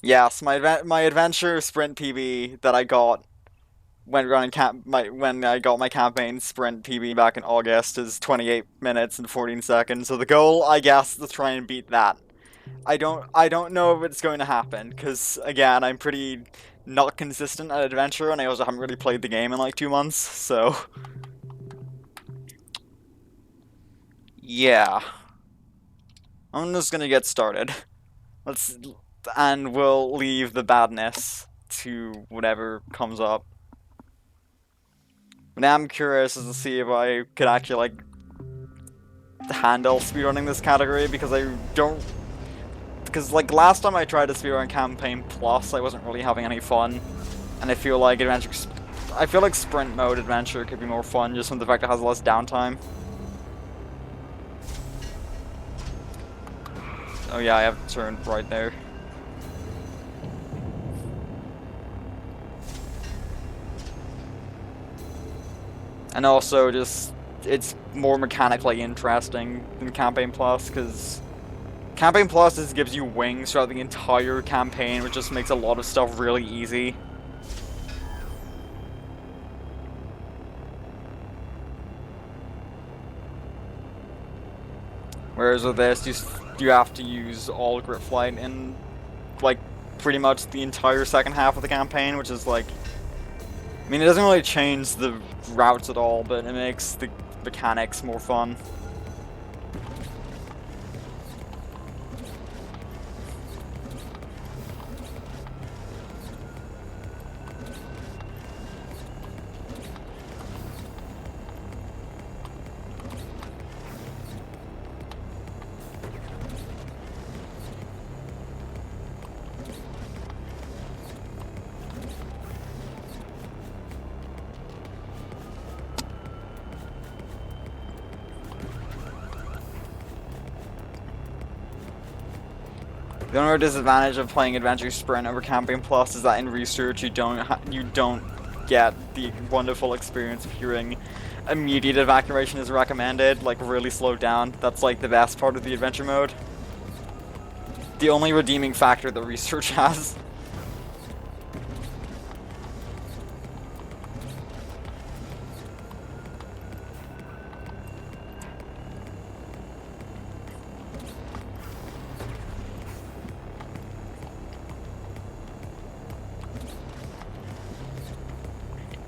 Yes, my adventure sprint PB that I got when I got my campaign sprint PB back in August is 28 minutes and 14 seconds. So the goal, I guess, is to try and beat that. I don't know if it's going to happen because again, I'm pretty not consistent at adventure, and I also haven't really played the game in like 2 months. So yeah, I'm just gonna get started. Let's and we'll leave the badness to whatever comes up. But now I'm curious as to see if I could actually like handle speedrunning this category because I don't. Because like last time I tried to speedrun campaign plus, I wasn't really having any fun, and I feel like I feel like sprint mode adventure could be more fun just from the fact it has less downtime. Oh yeah, I have turned right there. And also just it's more mechanically interesting than campaign plus because campaign plus just gives you wings throughout the entire campaign, which just makes a lot of stuff really easy. Whereas with this, you have to use all grit flight in like pretty much the entire second half of the campaign, which is like, I mean, it doesn't really change the routes at all, but it makes the mechanics more fun. The only disadvantage of playing Adventure Sprint over Campaign Plus is that in research you don't get the wonderful experience of hearing immediate evacuation is recommended, like really slowed down. That's like the best part of the adventure mode. The only redeeming factor that research has.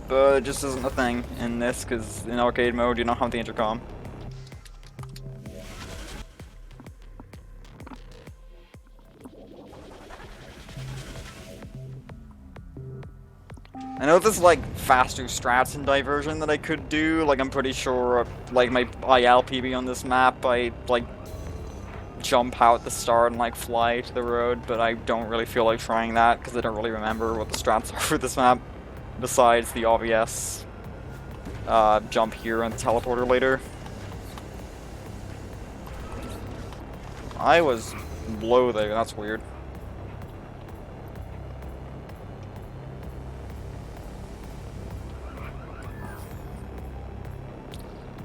But it just isn't a thing in this because in arcade mode you don't have the intercom. I know there's like faster strats and diversion that I could do. Like I'm pretty sure like my ILPB on this map, I like jump out the start and like fly to the road, but I don't really feel like trying that because I don't really remember what the strats are for this map. Besides the obvious jump here and the teleporter later. I was low there, that's weird.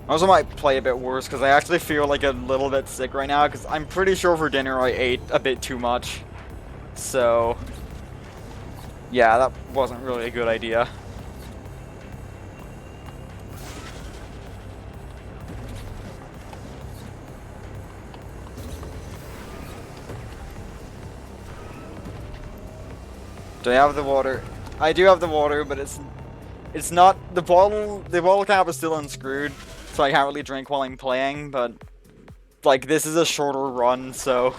I also might play a bit worse because I actually feel like a little bit sick right now because I'm pretty sure for dinner I ate a bit too much. So, yeah, that wasn't really a good idea. Do I have the water? I do have the water, but it's not the bottle cap is still unscrewed, so I can't really drink while I'm playing, but like this is a shorter run, so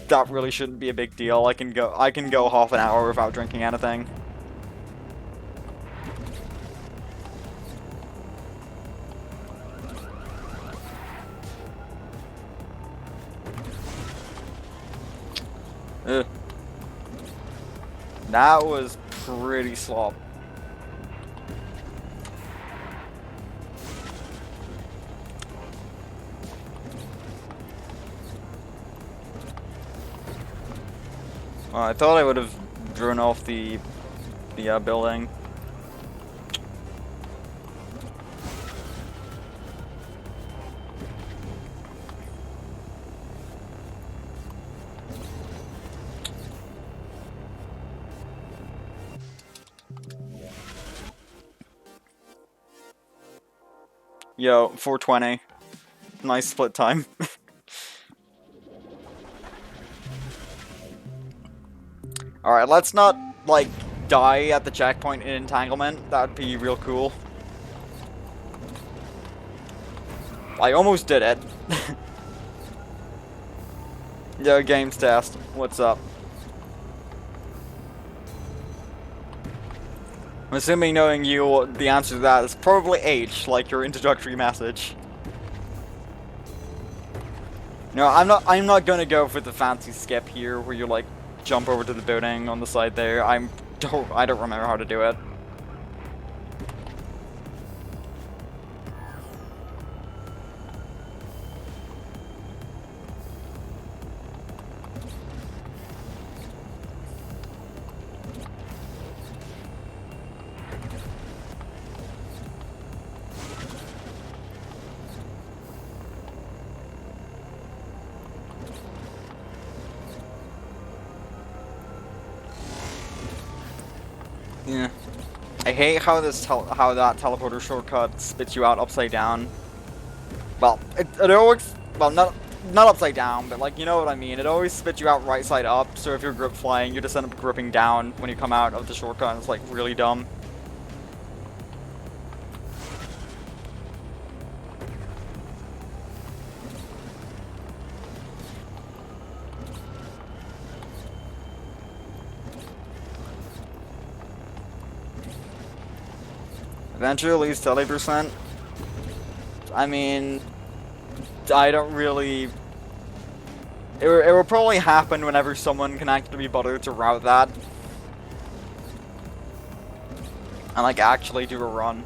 that really shouldn't be a big deal. I can go half an hour without drinking anything. Ugh. That was pretty slop. I thought I would have driven off the building. Yo, 420. Nice split time. Alright, let's not, like, die at the checkpoint in entanglement. That'd be real cool. I almost did it. Yo, games test. What's up? I'm assuming, knowing you, the answer to that is probably H, like your introductory message. No, I'm not gonna go for the fancy skip here where you like jump over to the building on the side there. I don't remember how to do it. Yeah. I hate how how that teleporter shortcut spits you out upside down. Well, it always, well, not upside down, but like, you know what I mean. It always spits you out right side up, so if you're grip flying, you just end up gripping down when you come out of the shortcut, and it's like really dumb. Eventually, 70%. I mean, I don't really... It will probably happen whenever someone can actually be bothered to route that. And, like, actually do a run.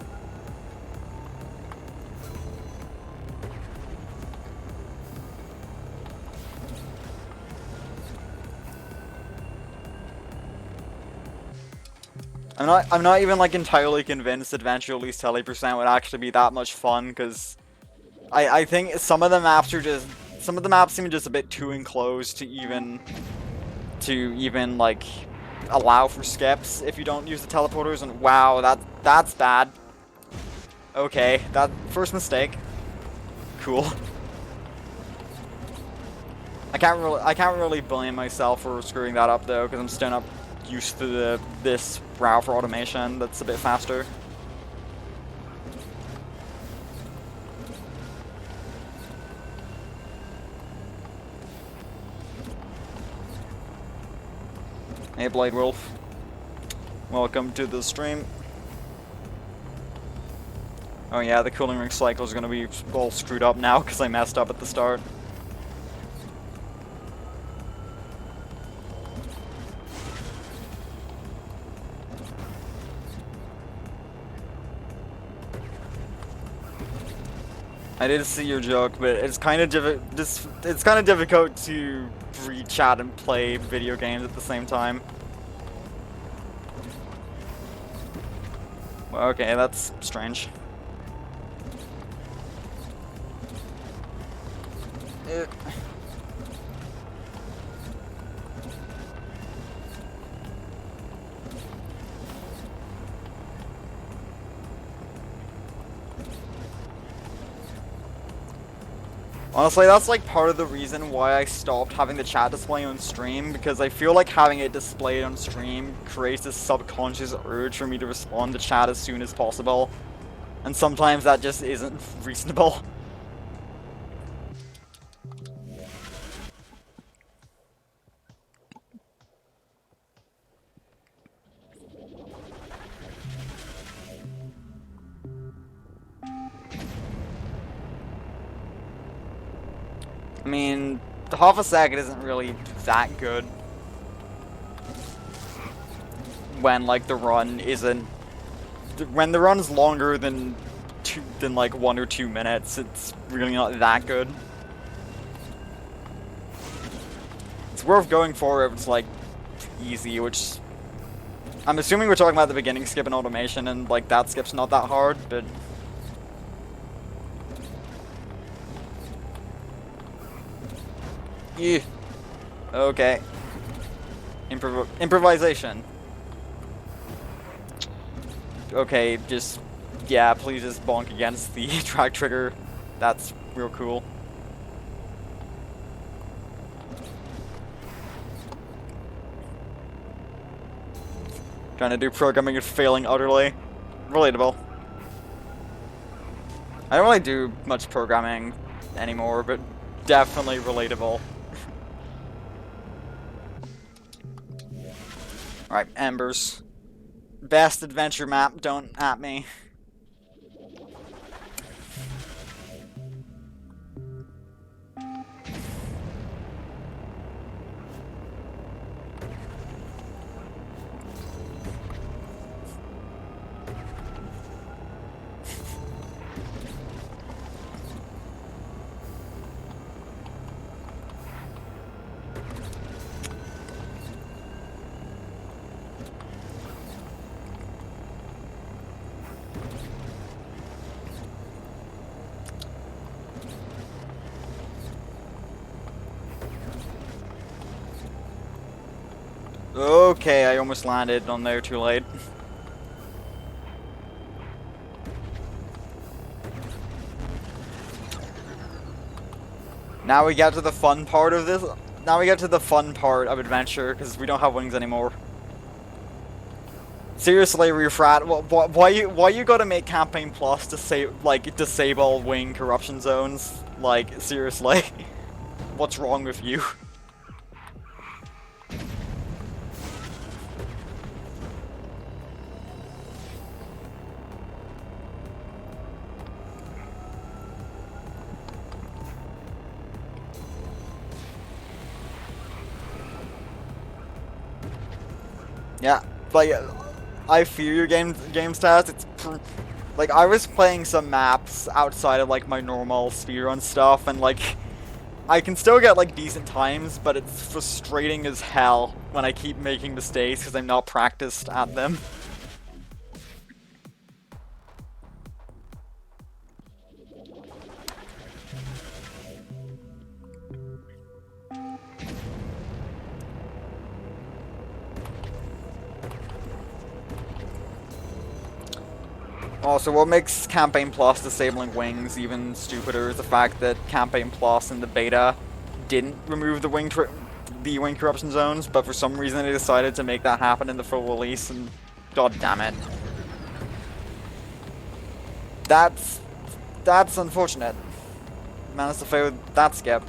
I'm not even, like, entirely convinced that eventually at least 70% would actually be that much fun, because I think some of the maps are just... Some of the maps seem just a bit too enclosed to even, like, allow for skips if you don't use the teleporters, and wow, that's bad. Okay, that first mistake. Cool. I can't really blame myself for screwing that up though, because I'm still not used to this route for automation that's a bit faster. Hey Blade Wolf, welcome to the stream. Oh yeah, the cooling ring cycle is gonna be all screwed up now because I messed up at the start. I did see your joke, but it's kind of difficult to read chat and play video games at the same time. Well, okay, that's strange. Honestly, that's like part of the reason why I stopped having the chat display on stream, because I feel like having it displayed on stream creates this subconscious urge for me to respond to chat as soon as possible. And sometimes that just isn't reasonable. I mean, half a second isn't really that good when like the run isn't. When the run is longer than like 1 or 2 minutes, it's really not that good. It's worth going for if it's like easy, which I'm assuming we're talking about the beginning skip and automation, and like that skip's not that hard, but. Yeah. Okay. Improvisation. Okay, just Yeah, please just bonk against the track trigger. That's real cool. Trying to do programming and failing utterly. Relatable. I don't really do much programming anymore, but definitely relatable. Alright, Embers. Best adventure map, don't at me. Okay, I almost landed on there too late. Now we get to the fun part of this. Now we get to the fun part of adventure, because we don't have wings anymore. Seriously, Refrat, why you gotta make Campaign Plus to disable wing corruption zones? Like, seriously. What's wrong with you? Yeah, like, I fear your game stats. It's like, I was playing some maps outside of like my normal speedrun stuff, and like, I can still get like decent times, but it's frustrating as hell when I keep making mistakes because I'm not practiced at them. Also, what makes Campaign Plus disabling wings even stupider is the fact that Campaign Plus in the beta didn't remove the wing corruption zones, but for some reason they decided to make that happen in the full release, and god damn it. That's unfortunate. Managed to fail with that skip.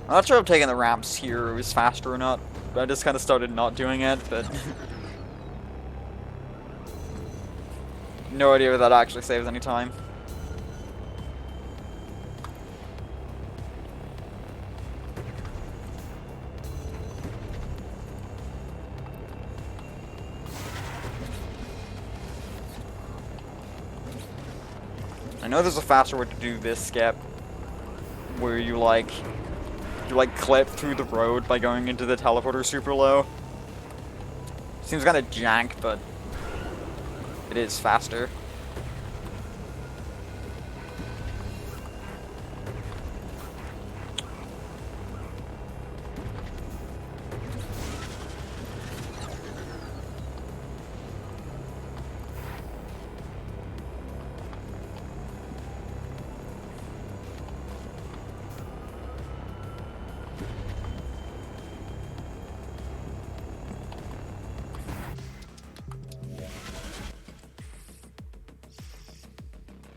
I'm not sure if taking the ramps here was faster or not. I just kind of started not doing it, but no idea if that actually saves any time. I know there's a faster way to do this skip, where you clip through the road by going into the teleporter super low. Seems kind of jank, but it is faster.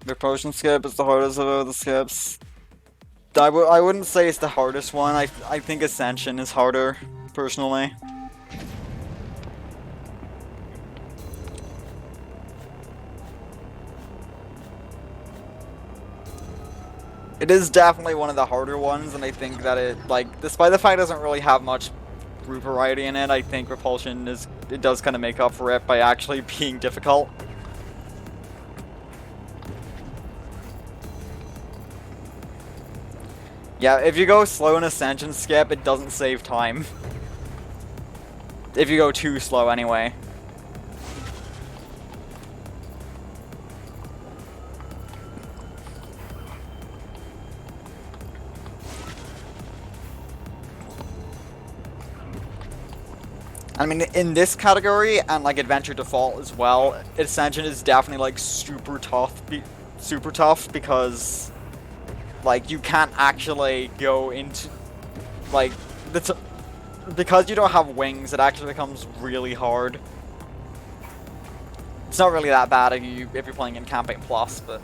The potion skip is the hardest of all the skips. I wouldn't say it's the hardest one. I think Ascension is harder, personally. It is definitely one of the harder ones, and I think that it, like, despite the fact it doesn't really have much route variety in it, I think Repulsion does kind of make up for it by actually being difficult. Yeah, if you go slow in Ascension skip, it doesn't save time. If you go too slow, anyway. I mean, in this category, and like Adventure Default as well, Ascension is definitely like super tough, because like you can't actually go into like that's because you don't have wings. It actually becomes really hard. It's not really that bad if you're playing in Campaign Plus, but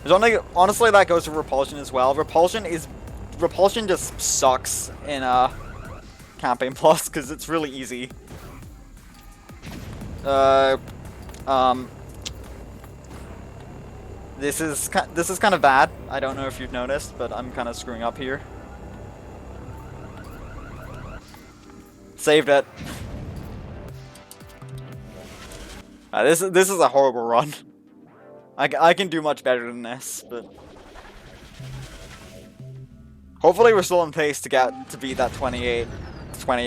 there's only honestly that goes for Repulsion as well. Repulsion just sucks in Campaign Plus because it's really easy. This is kind of bad. I don't know if you've noticed, but I'm kind of screwing up here. Saved it. This is a horrible run. I can do much better than this, but hopefully we're still on pace to beat that 28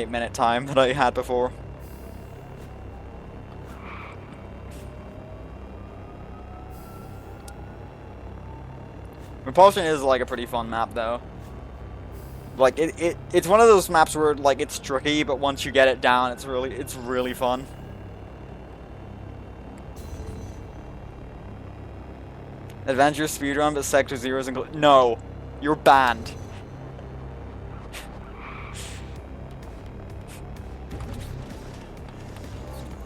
minute time that I had before. Repulsion is like a pretty fun map though. Like it's one of those maps where like it's tricky, but once you get it down, it's really fun. Adventure speedrun, but Sector Zero is included. No, you're banned.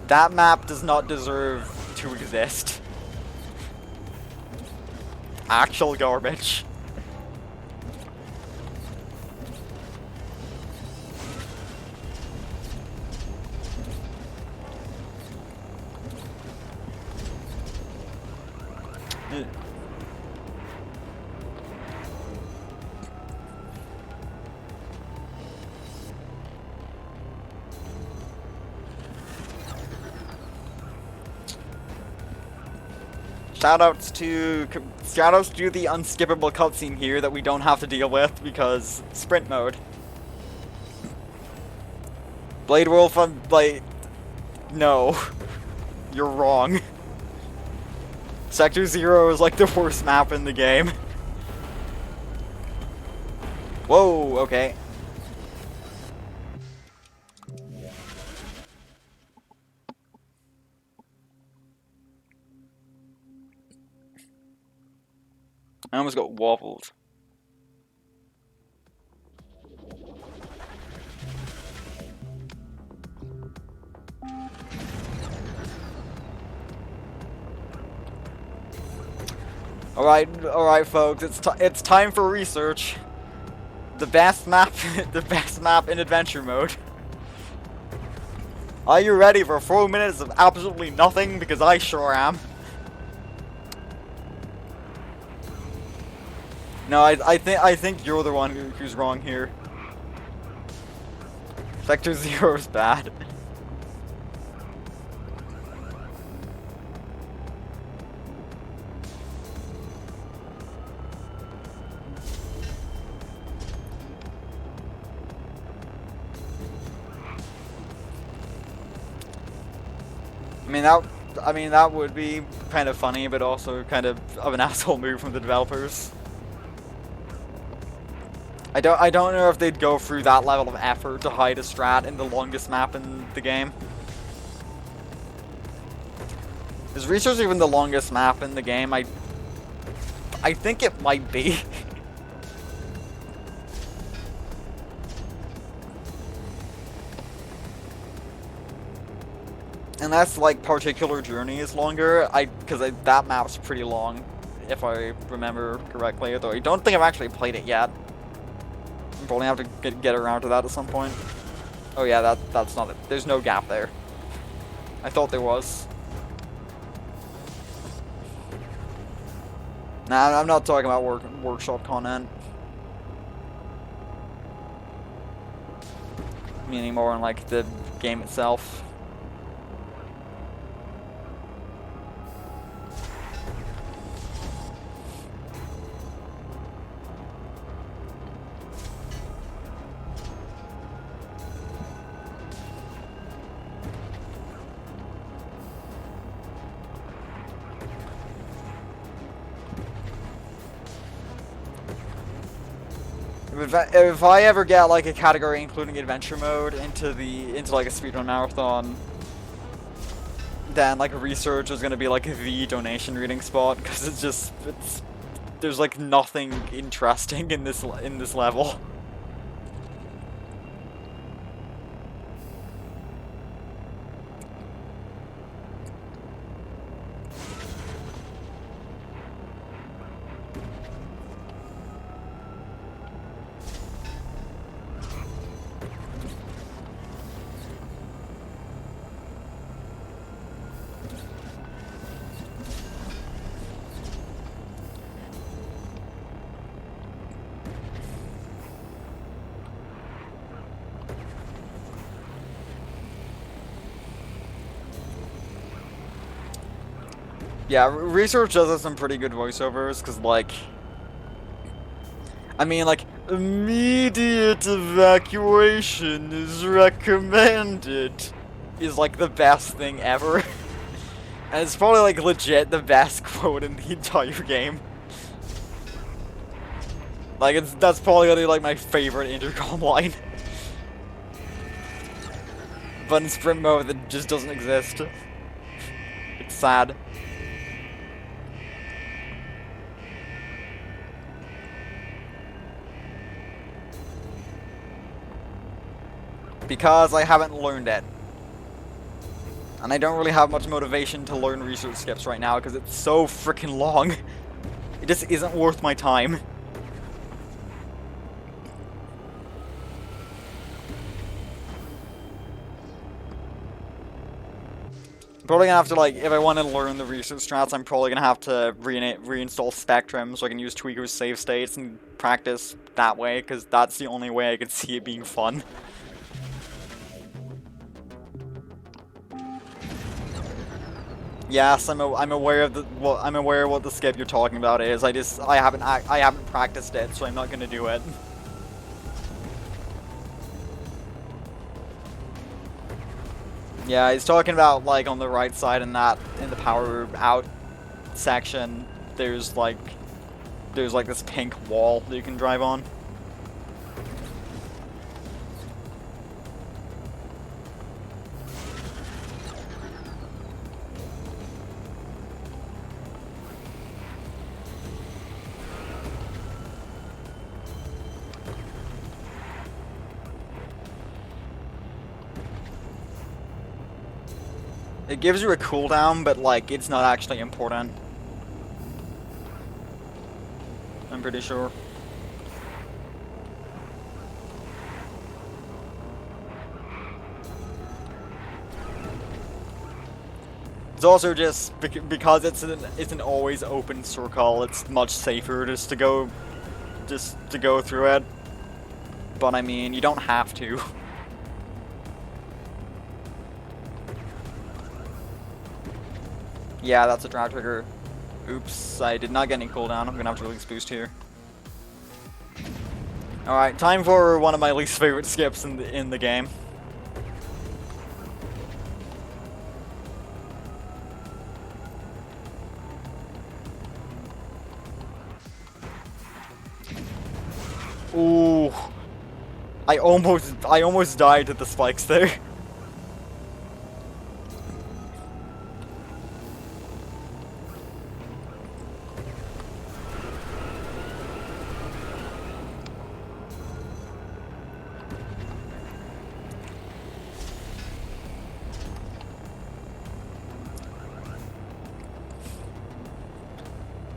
That map does not deserve to exist. Actual garbage. Shoutouts to the unskippable cutscene here that we don't have to deal with because sprint mode. Blade Wolf, like, no, you're wrong. Sector Zero is like the worst map in the game. Whoa, okay. I almost got wobbled. Alright, folks. It's time for research. The best map, in adventure mode. Are you ready for 4 minutes of absolutely nothing? Because I sure am. No, I think you're the one who's wrong here. Sector Zero is bad. I mean that would be kind of funny, but also kind of an asshole move from the developers. I don't know if they'd go through that level of effort to hide a strat in the longest map in the game. Is Research even the longest map in the game? I think it might be. Unless like Particular Journey is longer, because that map's pretty long, if I remember correctly. Though I don't think I've actually played it yet. I'm probably have to get around to that at some point. Oh yeah, that's not it. There's no gap there. I thought there was. Nah, I'm not talking about workshop content. Meaning more on like the game itself. If I ever get like a category including adventure mode into like a speedrun marathon, then like research is gonna be like the donation reading spot because there's like nothing interesting in this level. Yeah, research does have some pretty good voiceovers, because, like, I mean, like, immediate evacuation is recommended is, like, the best thing ever. And it's probably, like, legit the best quote in the entire game. Like, that's probably gonna be, like, my favorite intercom line. But in sprint mode, it just doesn't exist. It's sad. Because I haven't learned it. And I don't really have much motivation to learn research skips right now because it's so freaking long. It just isn't worth my time. I'm probably gonna have to, like, if I want to learn the research strats, I'm probably gonna have to reinstall Spectrum so I can use Tweaker's save states and practice that way, because that's the only way I could see it being fun. Yes, I'm aware of I'm aware of what the skip you're talking about is. I haven't practiced it, so I'm not gonna do it. Yeah, he's talking about, like, on the right side in the power out section, there's like this pink wall that you can drive on. It gives you a cooldown, but, like, it's not actually important. I'm pretty sure. It's also just because it's an always open circle. It's much safer just to go through it. But I mean, you don't have to. Yeah, that's a drop trigger. Oops, I did not get any cooldown. I'm gonna have to release boost here. Alright, time for one of my least favorite skips in the game. Ooh. I almost died to the spikes there.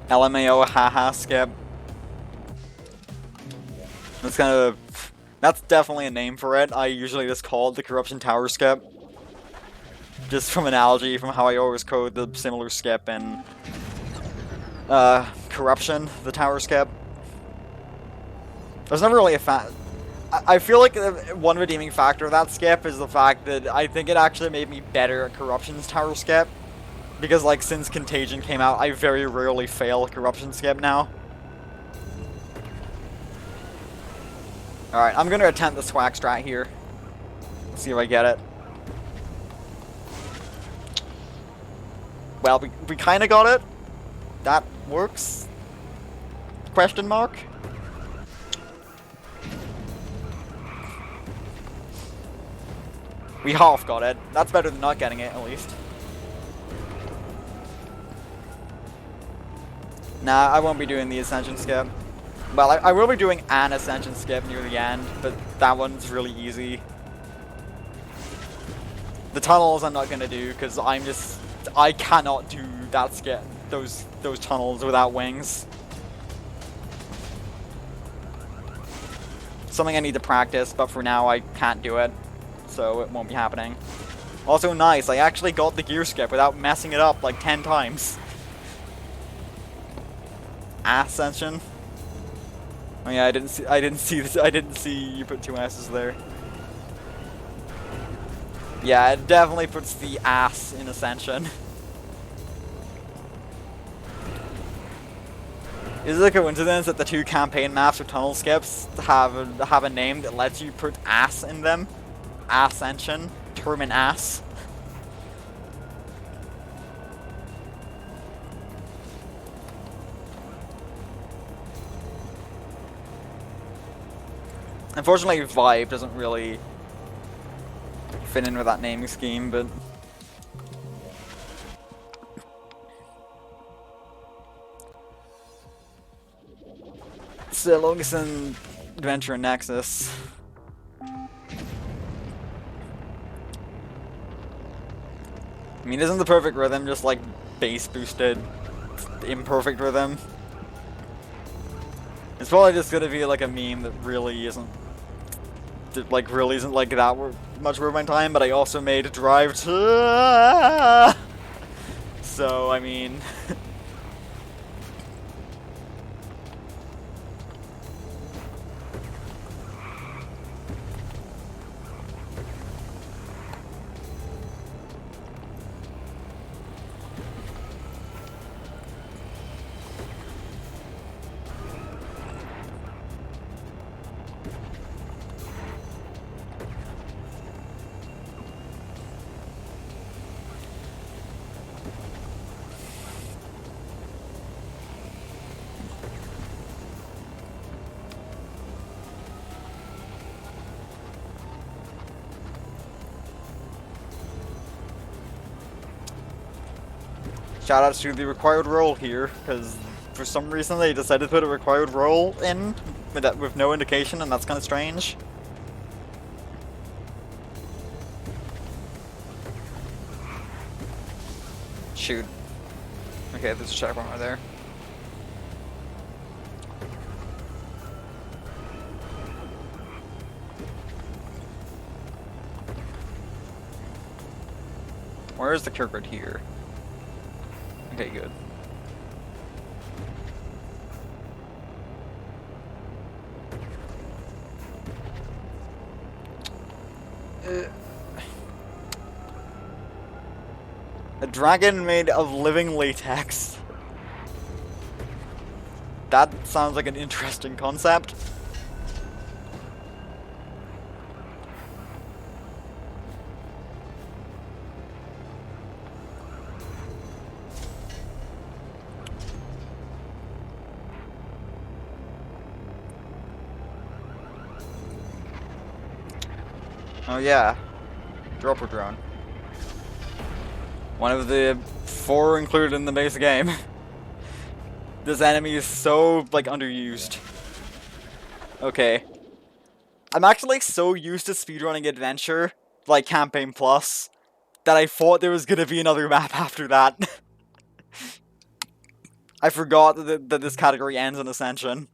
LMAO haha skip. That's definitely a name for it. I usually just call it the Corruption Tower skip. Just from analogy from how I always code the similar skip in Corruption, the tower skip. There's never really a I feel like one redeeming factor of that skip is the fact that I think it actually made me better at Corruption's tower skip. Because, like, since Contagion came out, I very rarely fail a Corruption skip now. Alright, I'm gonna attempt the swag strat here. See if I get it. Well, we kinda got it. That works? Question mark? We half got it. That's better than not getting it, at least. Nah, I won't be doing the Ascension skip. Well, I will be doing an Ascension skip near the end, but that one's really easy. The tunnels I'm not gonna do, because I cannot do that skip, those tunnels without wings. Something I need to practice, but for now I can't do it, so it won't be happening. Also nice, I actually got the gear skip without messing it up like 10 times. Ascension. Oh yeah, I didn't see you put 2 S's there. Yeah, it definitely puts the ass in Ascension. Is it a coincidence that the 2 campaign maps with tunnel skips have a name that lets you put ass in them? Ascension, term and ass. Unfortunately, Vibe doesn't really fit in with that naming scheme, but still, longest in Adventure and Nexus. I mean, isn't the perfect rhythm just like bass boosted imperfect rhythm? It's probably just gonna be like a meme that really isn't like that much worth my time, but I also made Drive to so I mean shoutouts to the required role here, because for some reason they decided to put a required role in with no indication, and that's kind of strange. Shoot. Okay, there's a checkpoint right there. Where is the Kirkwood here? Okay, good. A dragon made of living latex. That sounds like an interesting concept. Oh yeah, dropper drone. One of the 4 included in the base game. This enemy is so, like, underused. Okay. I'm actually so used to speedrunning Adventure, like Campaign Plus, that I thought there was gonna be another map after that. I forgot that this category ends in Ascension.